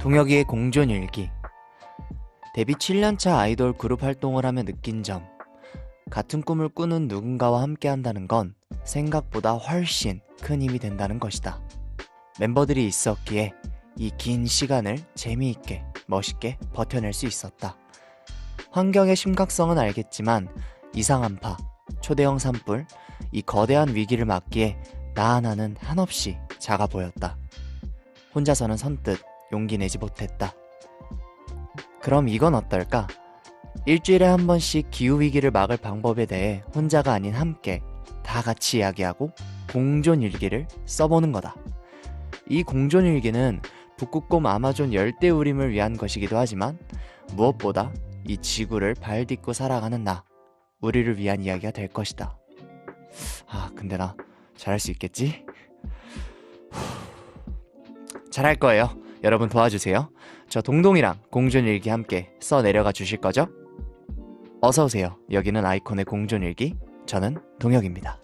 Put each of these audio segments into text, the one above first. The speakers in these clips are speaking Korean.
동혁이의 공존일기. 데뷔 7년차 아이돌 그룹 활동을 하며 느낀 점. 같은 꿈을 꾸는 누군가와 함께 한다는 건 생각보다 훨씬 큰 힘이 된다는 것이다. 멤버들이 있었기에 이 긴 시간을 재미있게, 멋있게 버텨낼 수 있었다. 환경의 심각성은 알겠지만 이상한파, 초대형 산불, 이 거대한 위기를 막기에 나 하나는 한없이 작아 보였다. 혼자서는 선뜻 용기 내지 못했다. 그럼 이건 어떨까? 일주일에 한 번씩 기후위기를 막을 방법에 대해 혼자가 아닌 함께 다 같이 이야기하고 공존일기를 써보는 거다. 이 공존일기는 북극곰 아마존 열대우림을 위한 것이기도 하지만 무엇보다 이 지구를 발딛고 살아가는 나, 우리를 위한 이야기가 될 것이다. 근데 나 잘할 수 있겠지? 잘할 거예요. 여러분 도와주세요. 저 동동이랑 공존일기 함께 써내려가 주실 거죠? 어서오세요. 여기는 아이콘의 공존일기. 저는 동혁입니다.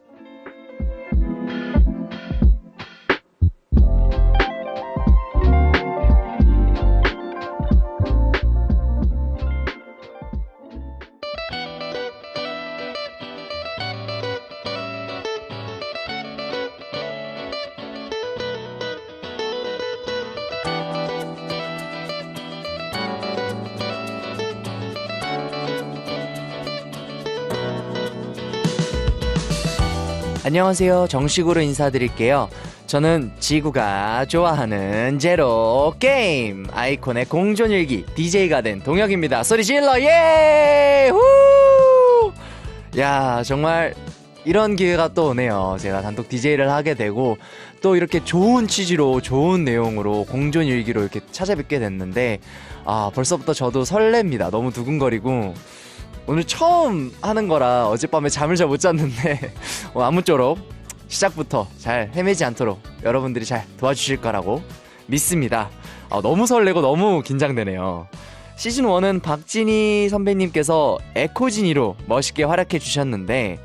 안녕하세요. 정식으로 인사드릴게요. 저는 지구가 좋아하는 제로 게임 아이콘의 공존일기 DJ가 된 동혁입니다. 소리 질러 예! 후! 야, 정말 이런 기회가 또 오네요. 제가 단독 DJ를 하게 되고 또 이렇게 좋은 취지로 좋은 내용으로 공존일기로 이렇게 찾아뵙게 됐는데 벌써부터 저도 설렙니다. 너무 두근거리고 오늘 처음 하는 거라 어젯밤에 잠을 잘 못 잤는데 아무쪼록 시작부터 잘 헤매지 않도록 여러분들이 잘 도와주실 거라고 믿습니다. 너무 설레고 너무 긴장되네요. 시즌1은 박진희 선배님께서 에코진이로 멋있게 활약해 주셨는데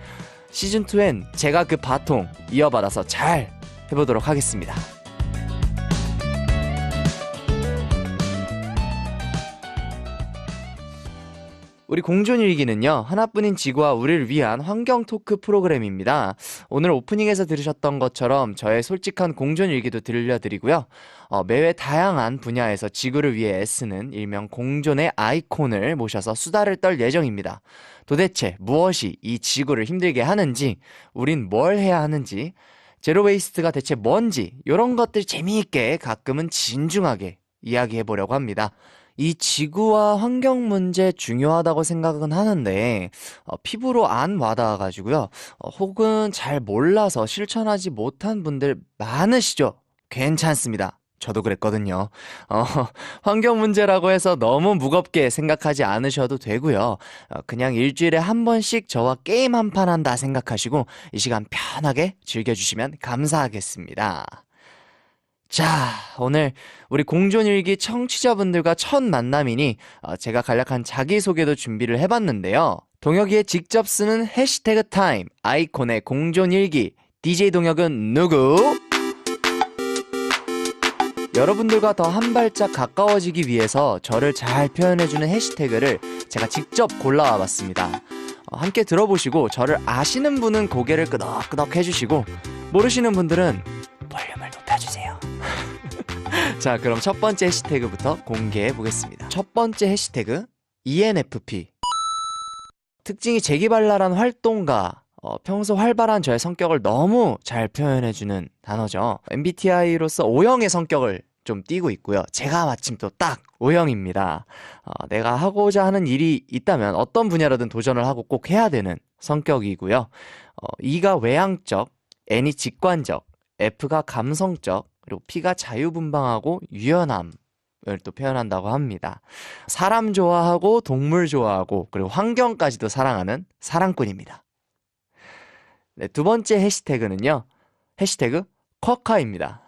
시즌2엔 제가 그 바통 이어받아서 잘 해보도록 하겠습니다. 우리 공존일기는요, 하나뿐인 지구와 우리를 위한 환경 토크 프로그램입니다. 오늘 오프닝에서 들으셨던 것처럼 저의 솔직한 공존일기도 들려드리고요. 매회 다양한 분야에서 지구를 위해 애쓰는 일명 공존의 아이콘을 모셔서 수다를 떨 예정입니다. 도대체 무엇이 이 지구를 힘들게 하는지, 우린 뭘 해야 하는지, 제로웨이스트가 대체 뭔지 이런 것들 재미있게 가끔은 진중하게 이야기해보려고 합니다. 이 지구와 환경 문제 중요하다고 생각은 하는데 피부로 안 와닿아가지고요. 혹은 잘 몰라서 실천하지 못한 분들 많으시죠? 괜찮습니다. 저도 그랬거든요. 환경 문제라고 해서 너무 무겁게 생각하지 않으셔도 되고요. 그냥 일주일에 한 번씩 저와 게임 한 판 한다 생각하시고 이 시간 편하게 즐겨주시면 감사하겠습니다. 자, 오늘 우리 공존일기 청취자분들과 첫 만남이니 제가 간략한 자기소개도 준비를 해봤는데요. 동혁이의 직접 쓰는 해시태그 타임, 아이콘의 공존일기, DJ 동혁은 누구? 여러분들과 더 한 발짝 가까워지기 위해서 저를 잘 표현해주는 해시태그를 제가 직접 골라와봤습니다. 함께 들어보시고 저를 아시는 분은 고개를 끄덕끄덕 해주시고 모르시는 분들은 볼륨을 높여주세요. 자, 그럼 첫 번째 해시태그부터 공개해 보겠습니다. 첫 번째 해시태그 ENFP. 특징이 재기발랄한 활동가. 평소 활발한 저의 성격을 너무 잘 표현해주는 단어죠. MBTI로서 O형의 성격을 좀 띠고 있고요. 제가 마침 또 딱 O형입니다. 내가 하고자 하는 일이 있다면 어떤 분야라든 도전을 하고 꼭 해야 되는 성격이고요. E가 외향적, N이 직관적, F가 감성적, 그리고 P가 자유분방하고 유연함을 또 표현한다고 합니다. 사람 좋아하고 동물 좋아하고 그리고 환경까지도 사랑하는 사랑꾼입니다. 네, 두 번째 해시태그는요. 해시태그 쿼카입니다.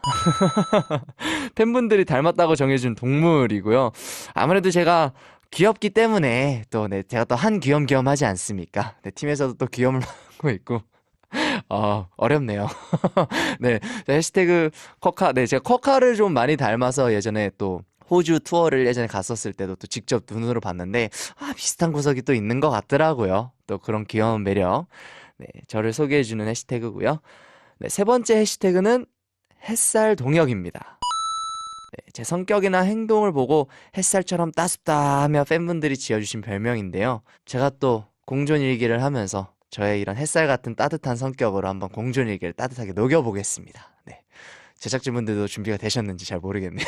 팬분들이 닮았다고 정해준 동물이고요. 아무래도 제가 귀엽기 때문에 또 제가 또 한 귀염귀염 하지 않습니까? 팀에서도 또 귀염을 하고 있고 어렵네요. 네, 해시태그 쿼카. 네, 제가 쿼카를 좀 많이 닮아서 예전에 또 호주 투어를 예전에 갔었을 때도 또 직접 눈으로 봤는데 비슷한 구석이 또 있는 것 같더라고요. 또 그런 귀여운 매력. 네, 저를 소개해주는 해시태그고요. 네, 세 번째 해시태그는 햇살 동혁입니다. 네, 제 성격이나 행동을 보고 햇살처럼 따숩다 하며 팬분들이 지어주신 별명인데요. 제가 또 공존일기를 하면서 저의 이런 햇살 같은 따뜻한 성격으로 한번 공존일기를 따뜻하게 녹여보겠습니다. 네. 제작진분들도 준비가 되셨는지 잘 모르겠네요.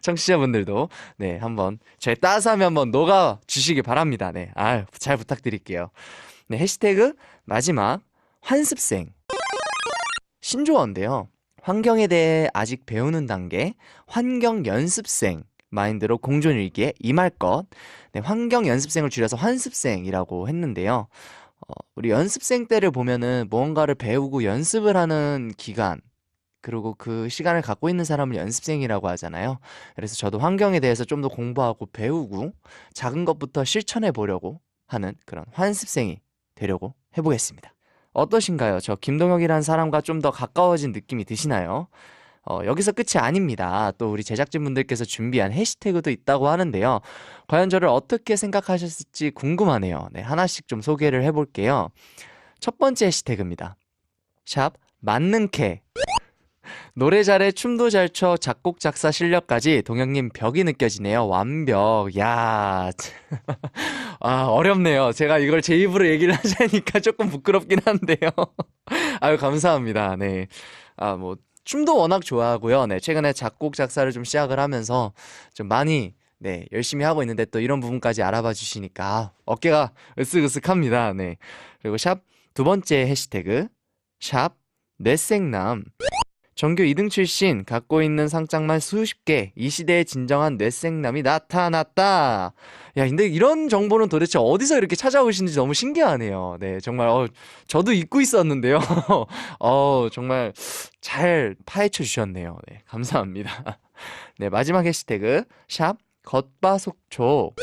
청취자분들도 네, 한번 저의 따스함에 한번 녹아주시기 바랍니다. 네, 잘 부탁드릴게요. 네, 해시태그 마지막 환습생 신조어인데요. 환경에 대해 아직 배우는 단계 환경 연습생 마인드로 공존일기에 임할 것. 네, 환경 연습생을 줄여서 환습생이라고 했는데요. 우리 연습생 때를 보면은 무언가를 배우고 연습을 하는 기간, 그리고 그 시간을 갖고 있는 사람을 연습생이라고 하잖아요. 그래서 저도 환경에 대해서 좀 더 공부하고 배우고 작은 것부터 실천해 보려고 하는 그런 환습생이 되려고 해보겠습니다. 어떠신가요? 저 김동혁이라는 사람과 좀 더 가까워진 느낌이 드시나요? 여기서 끝이 아닙니다. 또 우리 제작진분들께서 준비한 해시태그도 있다고 하는데요. 과연 저를 어떻게 생각하셨을지 궁금하네요. 네, 하나씩 좀 소개를 해볼게요. 첫 번째 해시태그입니다. 샵 만능캐. 노래 잘해 춤도 잘 춰 작곡 작사 실력까지 동혁님 벽이 느껴지네요. 완벽. 야, 어렵네요. 제가 이걸 제 입으로 얘기를 하자니까 조금 부끄럽긴 한데요. 아유, 감사합니다. 네. 뭐 춤도 워낙 좋아하고요. 네, 최근에 작곡 작사를 좀 시작을 하면서 좀 많이 네, 열심히 하고 있는데 또 이런 부분까지 알아봐 주시니까 어깨가 으쓱으쓱합니다. 네. 그리고 샵 두 번째 해시태그 샵 뇌생남. 전교 2등 출신, 갖고 있는 상장만 수십 개, 이 시대의 진정한 뇌생남이 나타났다. 야, 근데 이런 정보는 도대체 어디서 이렇게 찾아오시는지 너무 신기하네요. 네, 정말, 저도 잊고 있었는데요. 정말 잘 파헤쳐 주셨네요. 네, 감사합니다. 네, 마지막 해시태그, 샵, 겉바속촉.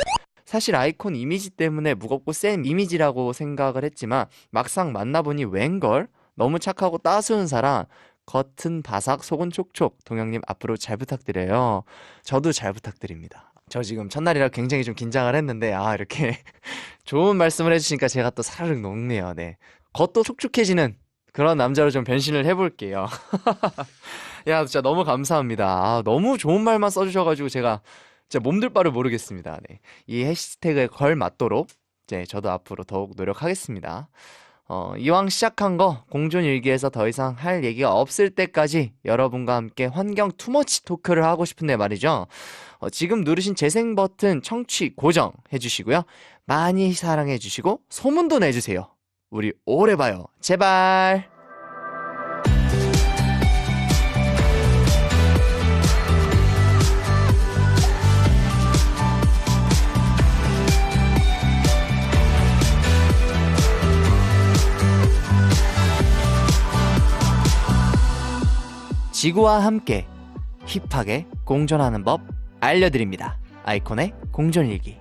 사실 아이콘 이미지 때문에 무겁고 센 이미지라고 생각을 했지만, 막상 만나보니 웬걸? 너무 착하고 따스운 사람, 겉은 바삭 속은 촉촉. 동혁님 앞으로 잘 부탁드려요. 저도 잘 부탁드립니다. 저 지금 첫날이라 굉장히 좀 긴장을 했는데 이렇게 좋은 말씀을 해주시니까 제가 또 사르륵 녹네요. 네, 겉도 촉촉해지는 그런 남자로 좀 변신을 해볼게요. 야, 진짜 너무 감사합니다. 너무 좋은 말만 써주셔가지고 제가 진짜 몸둘 바를 모르겠습니다. 네, 이 해시태그에 걸맞도록 이제 저도 앞으로 더욱 노력하겠습니다. 이왕 시작한 거 공존일기에서 더 이상 할 얘기가 없을 때까지 여러분과 함께 환경 투머치 토크를 하고 싶은데 말이죠. 지금 누르신 재생 버튼 청취 고정 해주시고요. 많이 사랑해주시고 소문도 내주세요. 우리 오래 봐요. 제발. 지구와 함께 힙하게 공존하는 법 알려드립니다. 아이콘의 공존일기.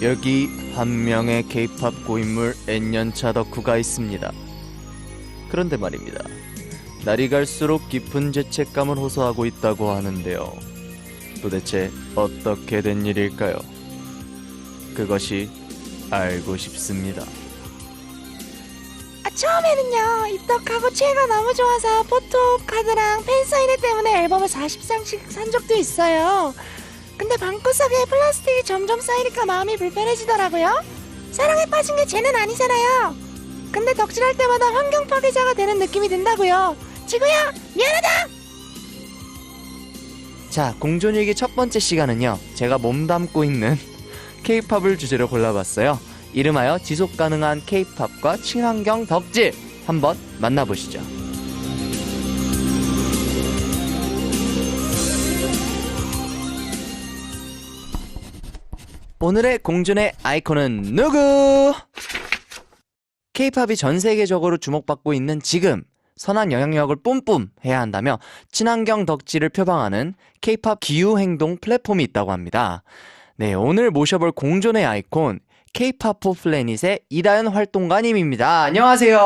여기 한 명의 K-POP 고인물 N년차 덕후가 있습니다. 그런데 말입니다. 날이 갈수록 깊은 죄책감을 호소하고 있다고 하는데요. 도대체 어떻게 된 일일까요? 그것이 알고 싶습니다. 처음에는요, 입덕하고 최애가 너무 좋아서 포토카드랑 팬사인회 때문에 앨범을 40장씩 산 적도 있어요. 근데 방구석에 플라스틱이 점점 쌓이니까 마음이 불편해지더라고요. 사랑에 빠진 게 쟤는 아니잖아요. 근데 덕질할 때마다 환경 파괴자가 되는 느낌이 든다고요. 지구야, 미안하다! 자, 공존일기 첫 번째 시간은요, 제가 몸담고 있는 K-POP을 주제로 골라봤어요. 이름하여 지속가능한 K-POP과 친환경 덕질 한번 만나보시죠. 오늘의 공존의 아이콘은 누구? K-POP이 전 세계적으로 주목받고 있는 지금, 선한 영향력을 뿜뿜 해야 한다며 친환경 덕질을 표방하는 K-팝 기후행동 플랫폼이 있다고 합니다. 네, 오늘 모셔볼 공존의 아이콘 K-팝 포플래닛의 이다연 활동가님입니다. 안녕하세요.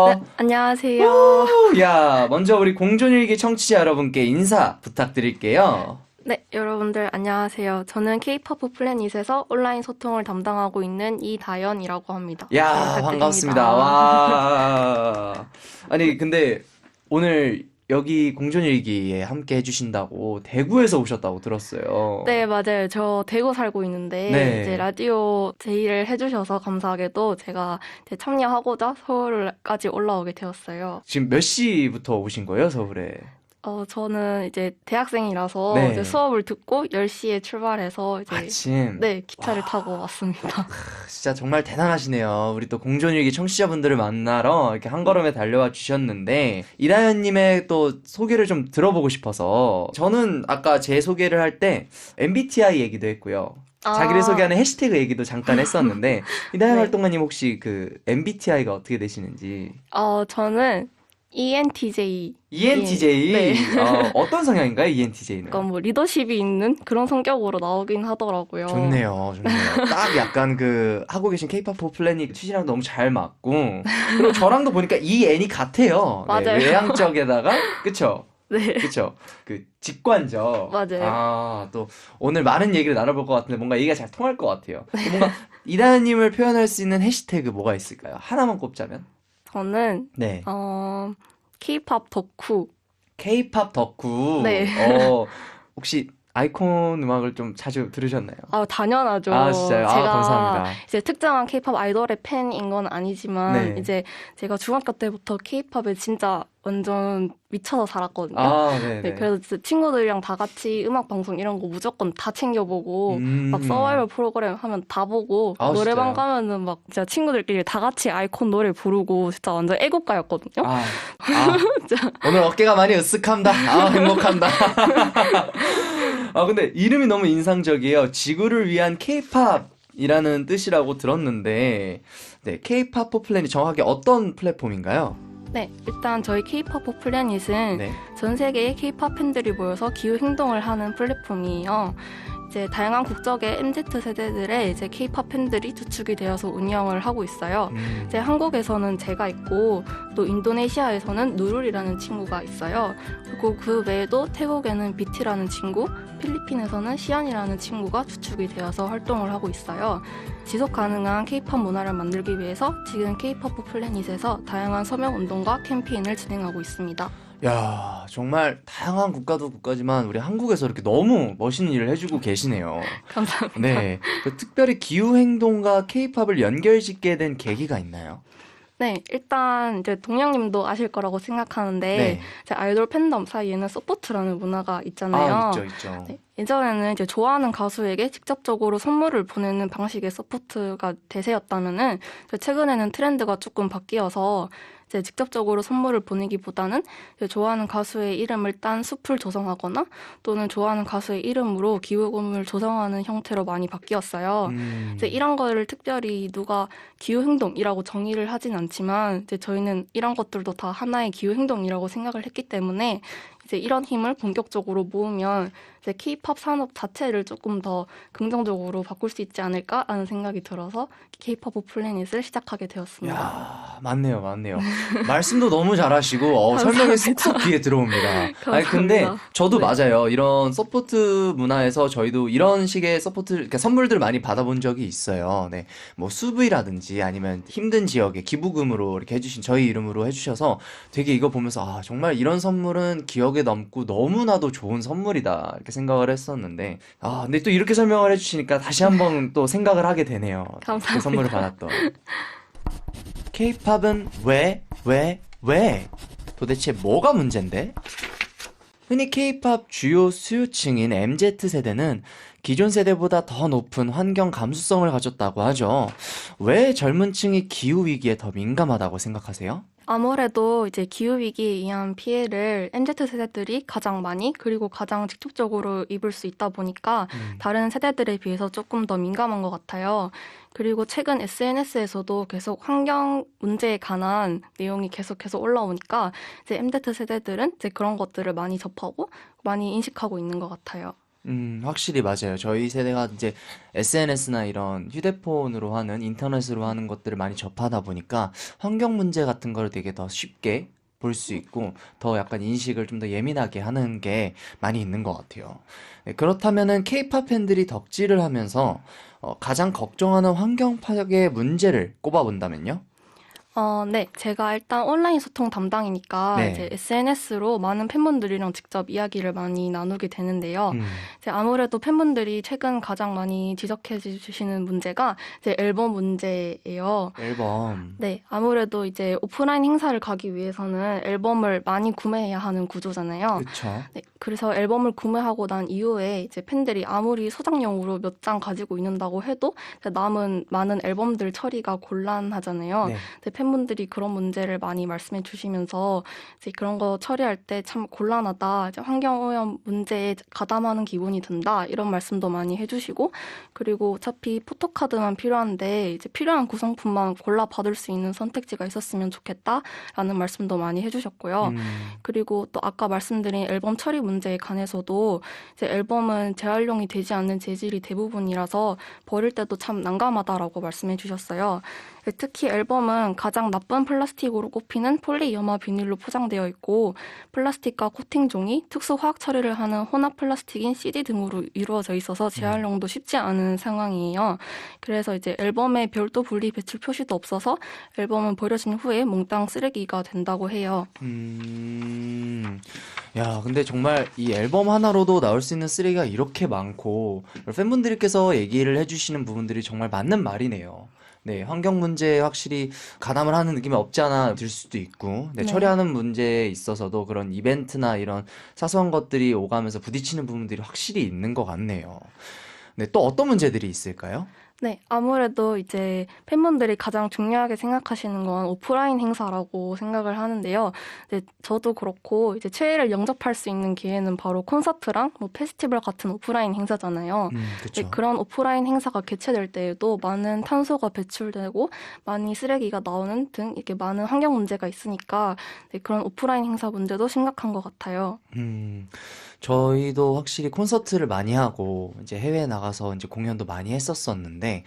네, 안녕하세요. 우, 야, 먼저 우리 공존일기 청취자 여러분께 인사 부탁드릴게요. 네, 여러분들 안녕하세요. 저는 K-팝 플래닛에서 온라인 소통을 담당하고 있는 이다연이라고 합니다. 야, 네, 부탁드립니다. 반갑습니다. 와. 아니, 근데 오늘 여기 공존일기에 함께 해주신다고 대구에서 오셨다고 들었어요. 네, 맞아요. 저 대구 살고 있는데 네. 이제 라디오 제의를 해주셔서 감사하게도 제가 이제 참여하고자 서울까지 올라오게 되었어요. 지금 몇 시부터 오신 거예요, 서울에? 저는 이제 대학생이라서 네. 이제 수업을 듣고 10시에 출발해서 이제 아침. 네, 기차를 타고 왔습니다. 진짜 정말 대단하시네요. 우리 또 공존일기 청취자분들을 만나러 이렇게 한 걸음에 달려와 주셨는데, 이다연님의 또 소개를 좀 들어보고 싶어서, 저는 아까 제 소개를 할 때 MBTI 얘기도 했고요. 자기를 소개하는 해시태그 얘기도 잠깐 했었는데, 이다연 네. 활동가님 혹시 그 MBTI가 어떻게 되시는지? 저는 ENTJ. ENTJ? 네. 어떤 성향인가요, ENTJ는? 그러니까 뭐 리더십이 있는 그런 성격으로 나오긴 하더라고요. 좋네요, 좋네요. 딱 약간 그 하고 계신 K-팝 플래닛 취지랑 너무 잘 맞고, 그리고 저랑도 보니까 EN이 같아요. 네, 맞아요. 외향적에다가 그쵸? 네. 그쵸? 그 직관적. 맞아요. 아, 또 오늘 많은 얘기를 나눠볼 것 같은데 뭔가 얘기가 잘 통할 것 같아요. 뭔가 이다연님을 표현할 수 있는 해시태그 뭐가 있을까요? 하나만 꼽자면? 저는 네. K-팝 덕후. K-팝 덕후. 네. 혹시 아이콘 음악을 좀 자주 들으셨나요? 당연하죠. 아, 진짜요? 제가 감사합니다. 이제 특정한 K-팝 아이돌의 팬인 건 아니지만 네. 이제 제가 중학교 때부터 K-팝에 진짜 완전 미쳐서 살았거든요. 아, 네네. 네, 그래서 진짜 친구들이랑 다 같이 음악 방송 이런 거 무조건 다 챙겨보고 막 서바이벌 프로그램 하면 다 보고 아, 노래방 진짜요? 가면은 막 진짜 친구들끼리 다 같이 아이콘 노래 부르고 진짜 완전 애국가였거든요. 오늘 어깨가 많이 으쓱합니다. 행복합니다. 근데 이름이 너무 인상적이에요. 지구를 위한 K-팝이라는 뜻이라고 들었는데, 네, K-팝 포플래닛 정확하게 어떤 플랫폼인가요? 네, 일단 저희 K-팝 플래닛은 네. 전 세계의 K-팝 팬들이 모여서 기후 행동을 하는 플랫폼이에요. 이제 다양한 국적의 MZ 세대들의 이제 K-팝 팬들이 주축이 되어서 운영을 하고 있어요. 이제 한국에서는 제가 있고 또 인도네시아에서는 누룰이라는 친구가 있어요. 그리고 그 외에도 태국에는 비티라는 친구, 필리핀에서는 시안이라는 친구가 주축이 되어서 활동을 하고 있어요. 지속 가능한 K-팝 문화를 만들기 위해서 지금 K-팝 플래닛에서 다양한 서명 운동과 캠페인을 진행하고 있습니다. 야, 정말 다양한 국가도 국가지만 우리 한국에서 이렇게 너무 멋있는 일을 해주고 계시네요. 감사합니다. 네. 특별히 기후행동과 K-팝을 연결짓게 된 계기가 있나요? 네, 일단 이제 동영님도 아실 거라고 생각하는데 네. 제 아이돌 팬덤 사이에는 서포트라는 문화가 있잖아요. 있죠. 네, 예전에는 이제 좋아하는 가수에게 직접적으로 선물을 보내는 방식의 서포트가 대세였다면은 최근에는 트렌드가 조금 바뀌어서 이제 직접적으로 선물을 보내기보다는 이제 좋아하는 가수의 이름을 딴 숲을 조성하거나 또는 좋아하는 가수의 이름으로 기부금을 조성하는 형태로 많이 바뀌었어요. 이제 이런 거를 특별히 누가 기후행동이라고 정의를 하진 않지만 이제 저희는 이런 것들도 다 하나의 기후행동이라고 생각을 했기 때문에 이제 이런 힘을 본격적으로 모으면 이제 K-팝 산업 자체를 조금 더 긍정적으로 바꿀 수 있지 않을까라는 생각이 들어서 K-팝 플래닛을 시작하게 되었습니다. 야, 맞네요. 말씀도 너무 잘하시고, 설명이 쏙쏙 귀에 들어옵니다. 아니, 근데 감사합니다. 저도 네. 맞아요. 이런 서포트 문화에서 저희도 이런 식의 서포트, 그러니까 선물들 많이 받아본 적이 있어요. 네. 뭐, 수브이라든지 아니면 힘든 지역에 기부금으로 이렇게 해주신 저희 이름으로 해주셔서 되게 이거 보면서, 정말 이런 선물은 기억에 남고 너무나도 좋은 선물이다. 이렇게 생각을 했었는데, 근데 또 이렇게 설명을 해주시니까 다시 한번 또 생각을 하게 되네요. 감사합니다. 그 선물을 받았던. K-팝은 왜? 도대체 뭐가 문제인데? 흔히 K-팝 주요 수요층인 MZ세대는 기존 세대보다 더 높은 환경 감수성을 가졌다고 하죠. 왜 젊은 층이 기후 위기에 더 민감하다고 생각하세요? 아무래도 이제 기후위기에 의한 피해를 MZ 세대들이 가장 많이 그리고 가장 직접적으로 입을 수 있다 보니까 다른 세대들에 비해서 조금 더 민감한 것 같아요. 그리고 최근 SNS에서도 계속 환경 문제에 관한 내용이 계속해서 올라오니까 이제 MZ 세대들은 이제 그런 것들을 많이 접하고 많이 인식하고 있는 것 같아요. 확실히 맞아요. 저희 세대가 이제 SNS나 이런 휴대폰으로 하는, 인터넷으로 하는 것들을 많이 접하다 보니까 환경 문제 같은 걸 되게 더 쉽게 볼 수 있고, 더 약간 인식을 좀 더 예민하게 하는 게 많이 있는 것 같아요. 네, 그렇다면은 K-팝 팬들이 덕질을 하면서 가장 걱정하는 환경 파괴의 문제를 꼽아본다면요? 네. 제가 일단 온라인 소통 담당이니까 이제 네. SNS로 많은 팬분들이랑 직접 이야기를 많이 나누게 되는데요. 음, 이제 아무래도 팬분들이 최근 가장 많이 지적해 주시는 문제가 이제 앨범 문제예요. 앨범. 네. 아무래도 이제 오프라인 행사를 가기 위해서는 앨범을 많이 구매해야 하는 구조잖아요. 그쵸. 네. 그래서 앨범을 구매하고 난 이후에 이제 팬들이 아무리 소장용으로 몇 장 가지고 있는다고 해도 이제 남은 많은 앨범들 처리가 곤란하잖아요. 네. 이제 팬분들이 그런 문제를 많이 말씀해 주시면서 이제 그런 거 처리할 때 참 곤란하다. 이제 환경오염 문제에 가담하는 기분이 든다. 이런 말씀도 많이 해주시고 그리고 어차피 포토카드만 필요한데 이제 필요한 구성품만 골라 받을 수 있는 선택지가 있었으면 좋겠다라는 말씀도 많이 해주셨고요. 음, 그리고 또 아까 말씀드린 앨범 처리 문제에 관해서도 이제 앨범은 재활용이 되지 않는 재질이 대부분이라서 버릴 때도 참 난감하다라고 말씀해 주셨어요. 특히 앨범은 가장 나쁜 플라스틱으로 꼽히는 폴리염화 비닐로 포장되어 있고 플라스틱과 코팅 종이, 특수 화학 처리를 하는 혼합 플라스틱인 CD 등으로 이루어져 있어서 재활용도 쉽지 않은 상황이에요. 그래서 이제 앨범에 별도 분리 배출 표시도 없어서 앨범은 버려진 후에 몽땅 쓰레기가 된다고 해요. 야, 근데 정말 이 앨범 하나로도 나올 수 있는 쓰레기가 이렇게 많고, 팬분들께서 얘기를 해주시는 부분들이 정말 맞는 말이네요. 네, 환경 문제에 확실히 가담을 하는 느낌이 없지 않아 들 수도 있고, 네, 네. 처리하는 문제에 있어서도 그런 이벤트나 이런 사소한 것들이 오가면서 부딪히는 부분들이 확실히 있는 것 같네요. 네, 또 어떤 문제들이 있을까요? 네, 아무래도 이제 팬분들이 가장 중요하게 생각하시는 건 오프라인 행사라고 생각을 하는데요. 네, 저도 그렇고 이제 최애를 영접할 수 있는 기회는 바로 콘서트랑 뭐 페스티벌 같은 오프라인 행사잖아요. 네, 그쵸. 그런 오프라인 행사가 개최될 때에도 많은 탄소가 배출되고 많이 쓰레기가 나오는 등 이렇게 많은 환경 문제가 있으니까 네, 그런 오프라인 행사 문제도 심각한 것 같아요. 음, 저희도 확실히 콘서트를 많이 하고, 이제 해외에 나가서 이제 공연도 많이 했었었는데,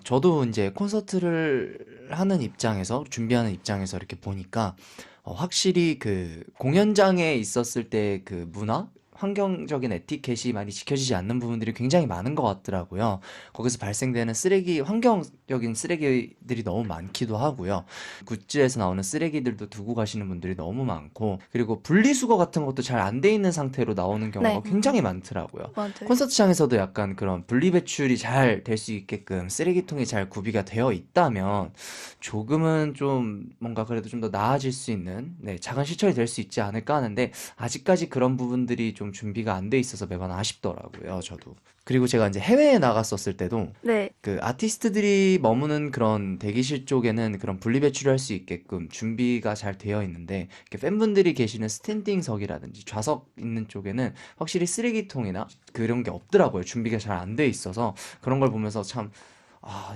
저도 이제 콘서트를 하는 입장에서, 준비하는 입장에서 이렇게 보니까, 확실히 그 공연장에 있었을 때 그 문화? 환경적인 에티켓이 많이 지켜지지 않는 부분들이 굉장히 많은 것 같더라고요. 거기서 발생되는 쓰레기, 환경적인 쓰레기들이 너무 많기도 하고요. 굿즈에서 나오는 쓰레기들도 두고 가시는 분들이 너무 많고, 그리고 분리수거 같은 것도 잘 안 돼 있는 상태로 나오는 경우가 네. 굉장히 많더라고요. 맞아요. 콘서트장에서도 약간 그런 분리배출이 잘 될 수 있게끔 쓰레기통이 잘 구비가 되어 있다면 조금은 좀 뭔가 그래도 좀 더 나아질 수 있는, 네, 작은 실천이 될 수 있지 않을까 하는데, 아직까지 그런 부분들이 좀 준비가 안 돼 있어서 매번 아쉽더라고요, 저도. 그리고 제가 이제 해외에 나갔었을 때도 네, 그 아티스트들이 머무는 그런 대기실 쪽에는 그런 분리배출을 할 수 있게끔 준비가 잘 되어 있는데, 이렇게 팬분들이 계시는 스탠딩석이라든지 좌석 있는 쪽에는 확실히 쓰레기통이나 그런 게 없더라고요. 준비가 잘 안 돼 있어서 그런 걸 보면서 참,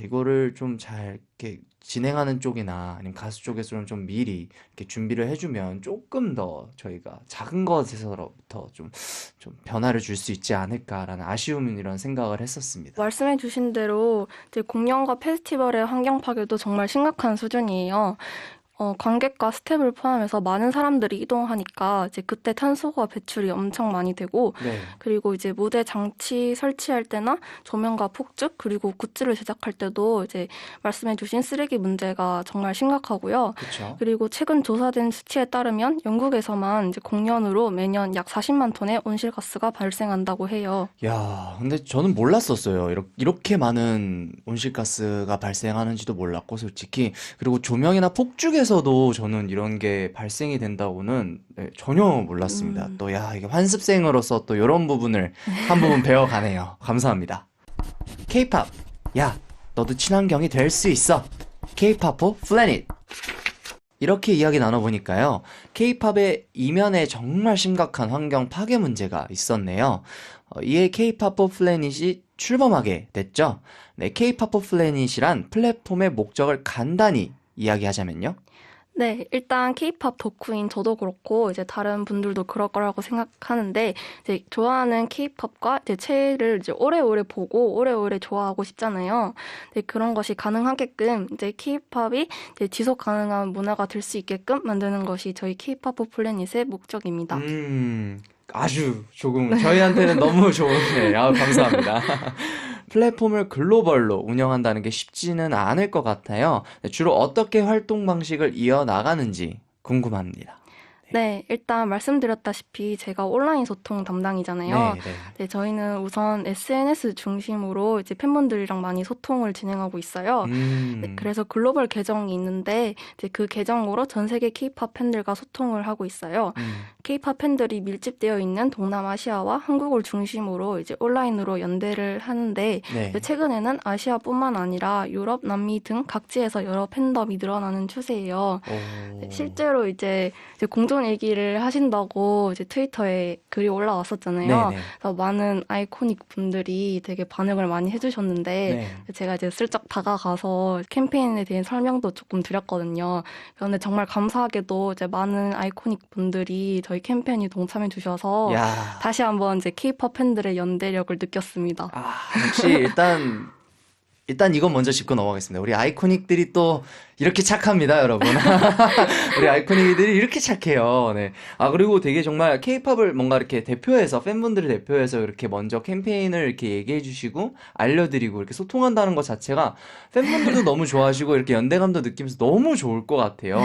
이거를 좀 잘 이렇게 진행하는 쪽이나 아니면 가수 쪽에서 좀 미리 이렇게 준비를 해주면 조금 더 저희가 작은 것에서부터 좀 변화를 줄 수 있지 않을까라는 아쉬움 이런 생각을 했었습니다. 말씀해 주신 대로 이제 공연과 페스티벌의 환경 파괴도 정말 심각한 수준이에요. 관객과 스태프를 포함해서 많은 사람들이 이동하니까 이제 그때 탄소가 배출이 엄청 많이 되고 네. 그리고 이제 무대 장치 설치할 때나 조명과 폭죽 그리고 굿즈를 제작할 때도 이제 말씀해주신 쓰레기 문제가 정말 심각하고요. 그쵸. 그리고 최근 조사된 수치에 따르면 영국에서만 이제 공연으로 매년 약 40만 톤의 온실가스가 발생한다고 해요. 야, 근데 저는 몰랐었어요. 이렇게 많은 온실가스가 발생하는지도 몰랐고, 솔직히. 그리고 조명이나 폭죽에서 미국에서도 저는 이런 게 발생이 된다고는 전혀 몰랐습니다. 또 이게 환습생으로서 또 이런 부분을 한 부분 배워가네요. 감사합니다. K-pop. 야, 너도 친환경이 될 수 있어. K-pop 플래닛. 이렇게 이야기 나눠보니까요. K-팝의 이면에 정말 심각한 환경 파괴 문제가 있었네요. 이에 K-pop 플래닛이 출범하게 됐죠. 네, K-pop 플래닛이란 플랫폼의 목적을 간단히 이야기하자면요. 네, 일단 K-팝 덕후인 저도 그렇고 이제 다른 분들도 그럴 거라고 생각하는데 이제 좋아하는 K-팝과 이제 최애를 이제 오래오래 보고 오래오래 좋아하고 싶잖아요. 네, 그런 것이 가능하게끔 이제 K-팝이 이제 지속 가능한 문화가 될 수 있게끔 만드는 것이 저희 K-팝 플래닛의 목적입니다. 아주 조금 저희한테는 너무 좋은데 감사합니다. 플랫폼을 글로벌로 운영한다는 게 쉽지는 않을 것 같아요. 주로 어떻게 활동 방식을 이어나가는지 궁금합니다. 네, 일단 말씀드렸다시피 제가 온라인 소통 담당이잖아요. 네, 저희는 우선 SNS 중심으로 이제 팬분들이랑 많이 소통을 진행하고 있어요. 네, 그래서 글로벌 계정이 있는데 이제 그 계정으로 전 세계 K-팝 팬들과 소통을 하고 있어요. K-팝 팬들이 밀집되어 있는 동남아시아와 한국을 중심으로 이제 온라인으로 연대를 하는데 최근에는 아시아뿐만 아니라 유럽, 남미 등 각지에서 여러 팬덤이 늘어나는 추세예요. 네, 실제로 이제 공존 얘기를 하신다고 이제 트위터에 글이 올라왔었잖아요. 그래서 많은 아이코닉 분들이 되게 반응을 많이 해주셨는데 제가 이제 슬쩍 다가가서 캠페인에 대한 설명도 조금 드렸거든요. 그런데 정말 감사하게도 이제 많은 아이코닉 분들이 저희 캠페인에 동참해 주셔서 다시 한번 이제 K-팝 팬들의 연대력을 느꼈습니다. 역시 일단 이건 먼저 짚고 넘어가겠습니다. 우리 아이코닉들이 또 이렇게 착합니다, 여러분. 우리 아이코닉들이 이렇게 착해요. 네. 그리고 되게 정말 K-팝을 뭔가 이렇게 대표해서, 팬분들을 대표해서 이렇게 먼저 캠페인을 이렇게 얘기해 주시고, 알려드리고, 이렇게 소통한다는 것 자체가 팬분들도 너무 좋아하시고, 이렇게 연대감도 느끼면서 너무 좋을 것 같아요.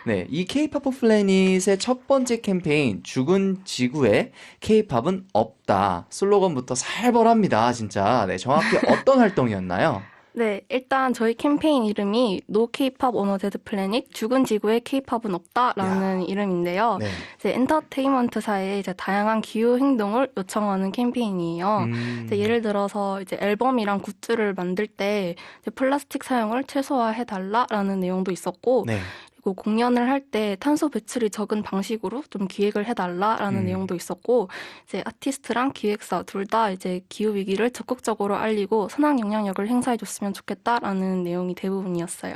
네, 이 K-팝 플래닛의 첫 번째 캠페인 죽은 지구에 K-팝은 없다 슬로건부터 살벌합니다. 진짜. 네, 정확히 어떤 활동이었나요? 네, 일단 저희 캠페인 이름이 No K-pop on a Dead Planet, 죽은 지구에 K-팝은 없다라는 이름인데요. 이제 엔터테인먼트사의 이제 다양한 기후 행동을 요청하는 캠페인이에요. 이제 예를 들어서 이제 앨범이랑 굿즈를 만들 때 이제 플라스틱 사용을 최소화해달라라는 내용도 있었고. 그리고 공연을 할 때 탄소 배출이 적은 방식으로 좀 기획을 해달라라는 내용도 있었고, 이제 아티스트랑 기획사 둘 다 이제 기후 위기를 적극적으로 알리고 선한 영향력을 행사해줬으면 좋겠다라는 내용이 대부분이었어요.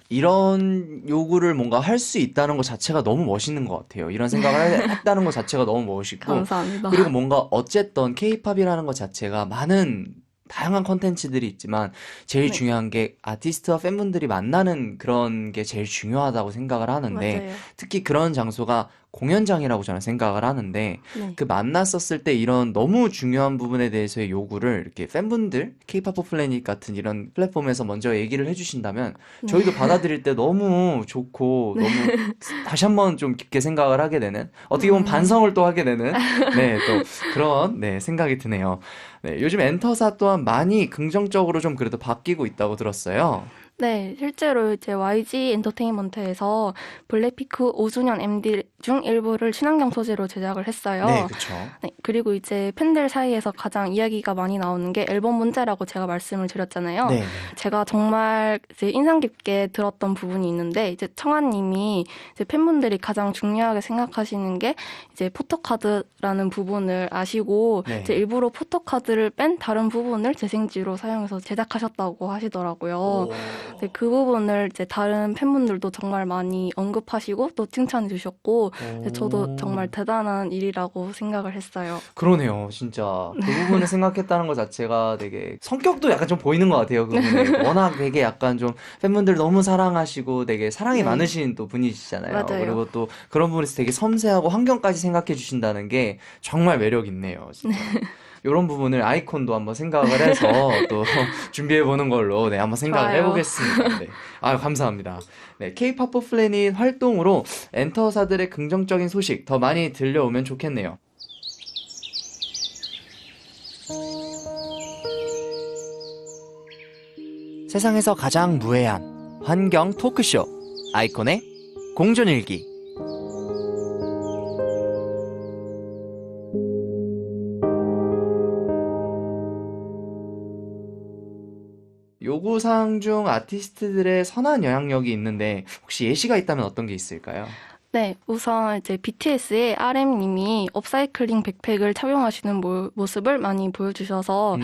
이런 요구를 뭔가 할 수 있다는 것 자체가 너무 멋있는 것 같아요. 이런 생각을 했다는 것 자체가 너무 멋있고, 감사합니다. 그리고 뭔가 어쨌든 K-팝이라는 것 자체가 많은 다양한 컨텐츠들이 있지만 제일 중요한 게 아티스트와 팬분들이 만나는 그런 게 제일 중요하다고 생각을 하는데 맞아요. 특히 그런 장소가 공연장이라고 저는 생각을 하는데 그 만났었을 때 이런 너무 중요한 부분에 대해서의 요구를 이렇게 팬분들, K-팝 플래닛 같은 이런 플랫폼에서 먼저 얘기를 해주신다면 저희도 받아들일 때 너무 좋고 너무 다시 한번 좀 깊게 생각을 하게 되는 어떻게 보면 반성을 또 하게 되는 또 그런 생각이 드네요. 요즘 엔터사 또한 많이 긍정적으로 좀 그래도 바뀌고 있다고 들었어요. 네, 실제로 이제 YG 엔터테인먼트에서 블랙핑크 5주년 MD 중 일부를 친환경 소재로 제작을 했어요. 네, 그렇죠. 네, 그리고 이제 팬들 사이에서 가장 이야기가 많이 나오는 게 앨범 문제라고 제가 말씀을 드렸잖아요. 제가 정말 이제 인상 깊게 들었던 부분이 있는데 이제 청아님이 이제 팬분들이 가장 중요하게 생각하시는 게 이제 포토카드라는 부분을 아시고 이제 일부러 포토카드를 뺀 다른 부분을 재생지로 사용해서 제작하셨다고 하시더라고요. 네, 그 부분을 이제 다른 팬분들도 정말 많이 언급하시고 또 칭찬해 주셨고 저도 정말 대단한 일이라고 생각을 했어요. 그러네요, 진짜. 그 부분을 생각했다는 것 자체가 되게 성격도 약간 좀 보이는 것 같아요, 그 부분에. 워낙 되게 약간 좀 팬분들 너무 사랑하시고 되게 사랑이 많으신 또 분이시잖아요. 맞아요. 그리고 또 그런 부분에서 되게 섬세하고 환경까지 생각해 주신다는 게 정말 매력 있네요, 진짜. 이런 부분을 아이콘도 한번 생각을 해서 또 준비해보는 걸로 한번 생각을 좋아요. 해보겠습니다. 감사합니다. K-팝 플래닛 활동으로 엔터사들의 긍정적인 소식 더 많이 들려오면 좋겠네요. 세상에서 가장 무해한 환경 토크쇼 아이콘의 공존일기. 요구사항 중 아티스트들의 선한 영향력이 있는데 혹시 예시가 있다면 어떤 게 있을까요? 네, 우선 이제 BTS의 RM님이 업사이클링 백팩을 착용하시는 모습을 많이 보여주셔서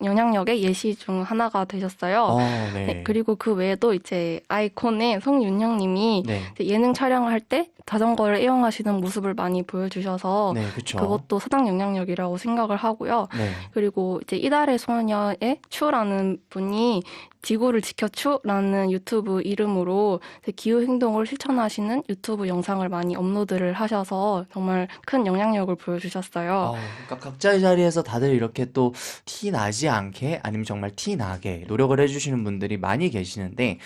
영향력의 예시 중 하나가 되셨어요. 네. 네, 그리고 그 외에도 이제 아이콘의 송윤영님이 네. 예능 촬영을 할 때 자전거를 애용하시는 모습을 많이 보여주셔서 네, 그쵸. 그것도 선한 영향력이라고 생각을 하고요. 네. 그리고 이제 이달의 소녀의 추라는 분이 지구를 지켜 추라는 유튜브 이름으로 기후 행동을 실천하시는 유튜브 영상을 많이 업로드를 하셔서 정말 큰 영향력을 보여주셨어요. 그러니까 각자의 자리에서 다들 이렇게 또 티 나지 않게 아니면 정말 티 나게 노력을 해주시는 분들이 많이 계시는데